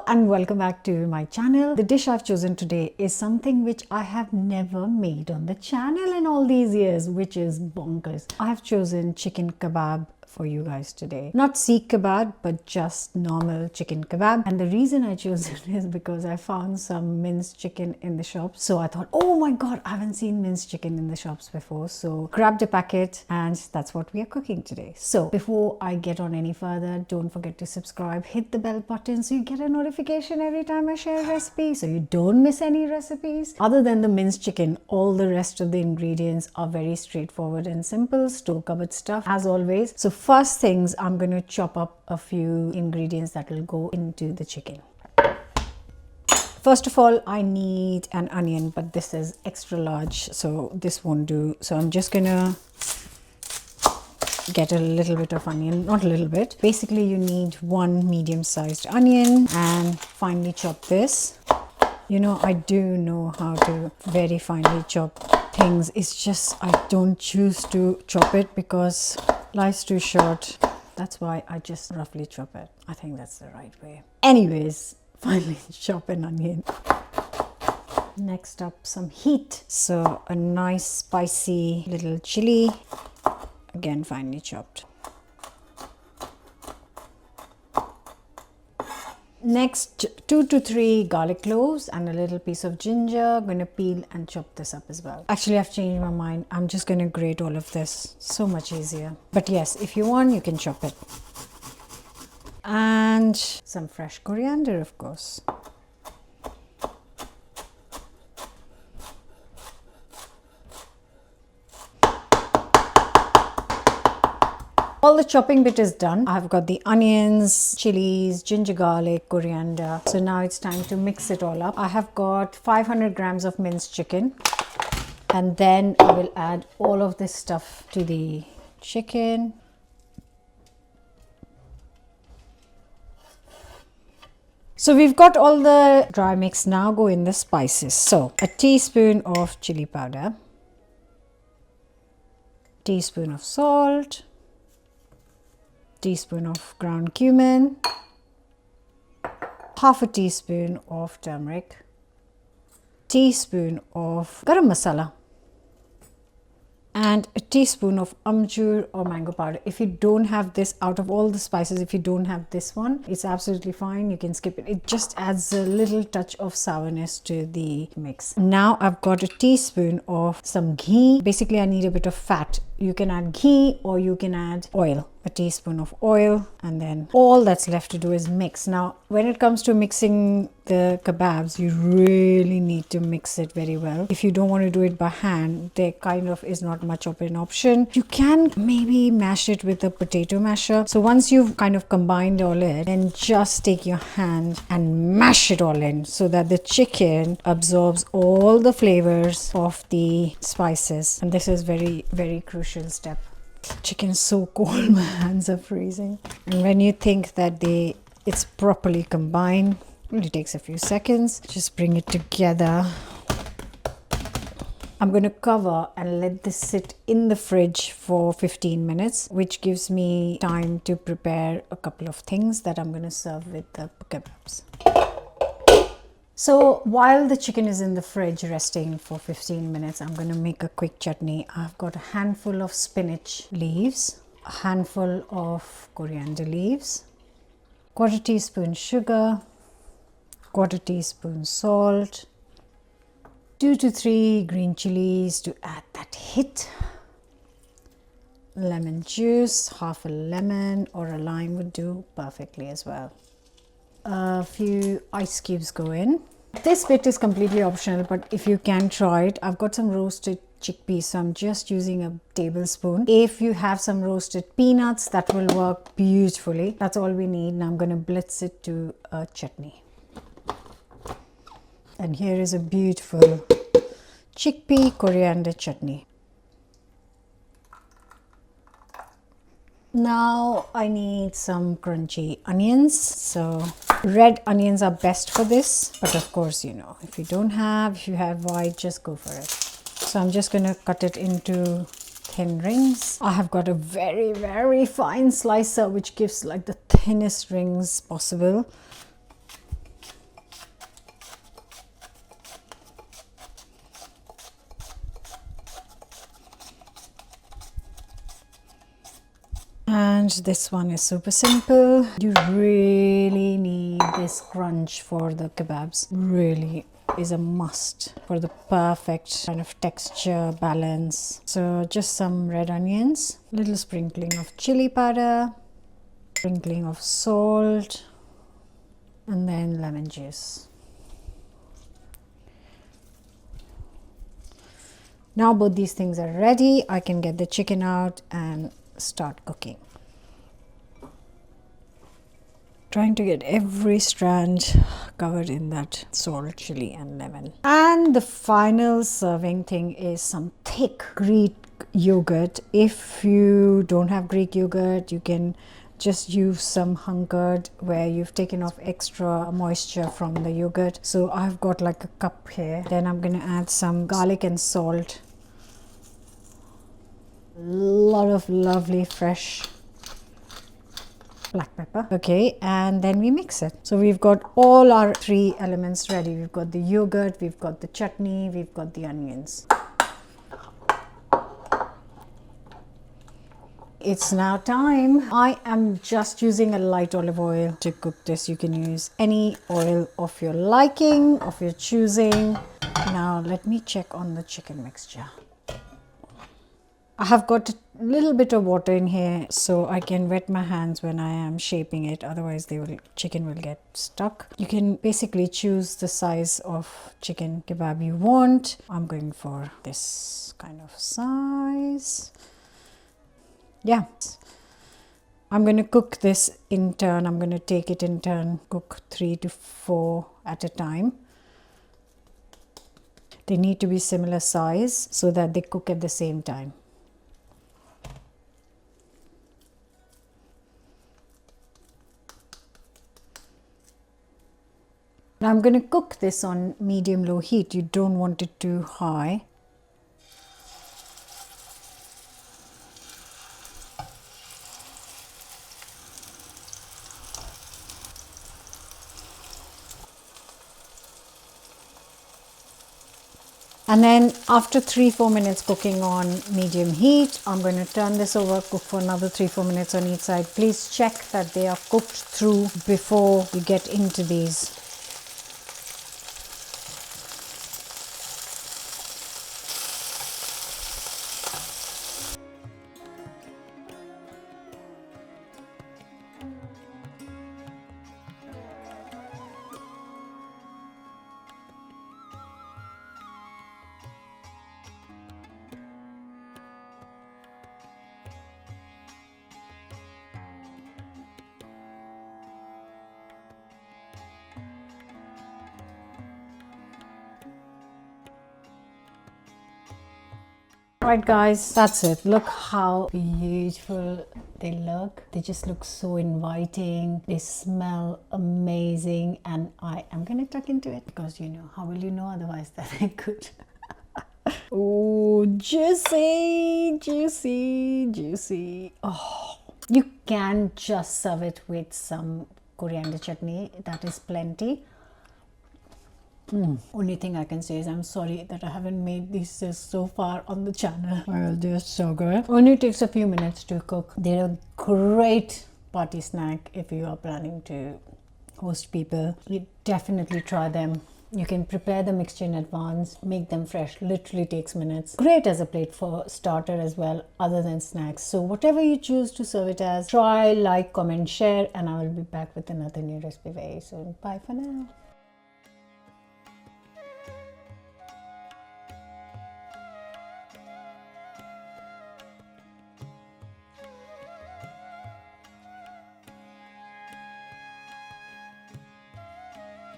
and welcome back to my channel. The dish I've chosen today is something which I have never made on the channel in all these years, which is bonkers. I have chosen chicken kebab for you guys today. Not seekh kebab, but just normal chicken kebab. And the reason I chose it is because I found some minced chicken in the shop. So I thought, oh my god, I haven't seen minced chicken in the shops before. So grabbed a packet and that's what we are cooking today. So before I get on any further, don't forget to subscribe, hit the bell button so you get a notification every time I share a recipe, so you don't miss any recipes. Other than the minced chicken, all the rest of the ingredients are very straightforward and simple, store cupboard stuff as always. So first things, I'm going to chop up a few ingredients that will go into the chicken. First of all, I need an onion, but this is extra large, so this won't do. So I'm just gonna get a little bit of onion, not a little bit. Basically, you need one medium-sized onion and finely chop this. You know, I do know how to very finely chop things. It's just I don't choose to chop it because life's too short. That's why I just roughly chop it. I think that's the right way. Anyways, finally chop an onion. Next up, some heat. So a nice spicy little chili, again finely chopped. Next, 2 to 3 garlic cloves and a little piece of ginger. I'm going to peel and chop this up as well. Actually, I've changed my mind. I'm just going to grate all of this. So much easier. But yes, if you want, you can chop it. And some fresh coriander, of course. All the chopping bit is done. I've got the onions, chilies, ginger, garlic, coriander. So now it's time to mix it all up. I have got 500 grams of minced chicken. And then I will add all of this stuff to the chicken. So we've got all the dry mix. Now go in the spices. So a teaspoon of chili powder, teaspoon of salt, teaspoon of ground cumin, half a teaspoon of turmeric, teaspoon of garam masala, and a teaspoon of amchur or mango powder. If you don't have this, out of all the spices, if you don't have this one, it's absolutely fine. You can skip it. It just adds a little touch of sourness to the mix. Now I've got a teaspoon of some ghee. Basically, I need a bit of fat. You can add ghee or you can add oil. A teaspoon of oil, and then all that's left to do is mix. Now, when it comes to mixing the kebabs, you really need to mix it very well. If you don't want to do it by hand, there kind of is not much of an option. You can maybe mash it with a potato masher. So once you've kind of combined all it, then just take your hand and mash it all in so that the chicken absorbs all the flavors of the spices. And this is very, very crucial step. Chicken is so cold, my hands are freezing. And when you think that it's properly combined, it only takes a few seconds. Just bring it together. I'm going to cover and let this sit in the fridge for 15 minutes, which gives me time to prepare a couple of things that I'm going to serve with the kebabs. So while the chicken is in the fridge resting for 15 minutes, I'm going to make a quick chutney. I've got a handful of spinach leaves, a handful of coriander leaves, quarter teaspoon sugar, quarter teaspoon salt, 2 to 3 green chilies to add that hit, lemon juice, half a lemon or a lime would do perfectly as well. A few ice cubes go in. This bit is completely optional, but if you can try it. I've got some roasted chickpeas, so I'm just using a tablespoon. If you have some roasted peanuts, that will work beautifully. That's all we need. Now I'm going to blitz it to a chutney. And here is a beautiful chickpea coriander chutney. Now I need some crunchy onions. So red onions are best for this, but of course, you know, if you have white, just go for it. So I'm just going to cut it into thin rings. I have got a very, very fine slicer which gives like the thinnest rings possible. And this one is super simple. You really need this crunch for the kebabs. Really is a must for the perfect kind of texture balance. So just some red onions, little sprinkling of chili powder, sprinkling of salt, and then lemon juice. Now both these things are ready. I can get the chicken out and start cooking. Trying to get every strand covered in that salt, chili and lemon. And the final serving thing is some thick Greek yogurt. If you don't have Greek yogurt, you can just use some hunkered where you've taken off extra moisture from the yogurt. So I've got like a cup here. Then I'm going to add some garlic and salt. A lot of lovely fresh black pepper. Okay, and then we mix it. So we've got all our three elements ready. We've got the yogurt, we've got the chutney, we've got the onions. It's now time. I am just using a light olive oil to cook this. You can use any oil of your liking, of your choosing. Now let me check on the chicken mixture. I have got a little bit of water in here so I can wet my hands when I am shaping it, otherwise chicken will get stuck. You can basically choose the size of chicken kebab you want. I'm going for this kind of size. Yeah, I'm going to cook this in turn. I'm going to take it in turn, cook 3 to 4 at a time. They need to be similar size so that they cook at the same time. Now I'm going to cook this on medium-low heat. You don't want it too high. And then after 3-4 minutes cooking on medium heat, I'm going to turn this over, cook for another 3-4 minutes on each side. Please check that they are cooked through before you get into these. Right guys, that's it. Look how beautiful they look. They just look so inviting. They smell amazing, and I am gonna tuck into it because, you know, how will you know otherwise that they're good? Oh, juicy, juicy, juicy. Oh, you can just serve it with some coriander chutney. That is plenty. Only thing I can say is I'm sorry that I haven't made these so far on the channel. Well, they're so good. Only takes a few minutes to cook. They're a great party snack if you are planning to host people. You definitely try them. You can prepare the mixture in advance, make them fresh, literally takes minutes. Great as a plate for starter as well, other than snacks. So whatever you choose to serve it as, try, like, comment, share, and I will be back with another new recipe very soon. Bye for now.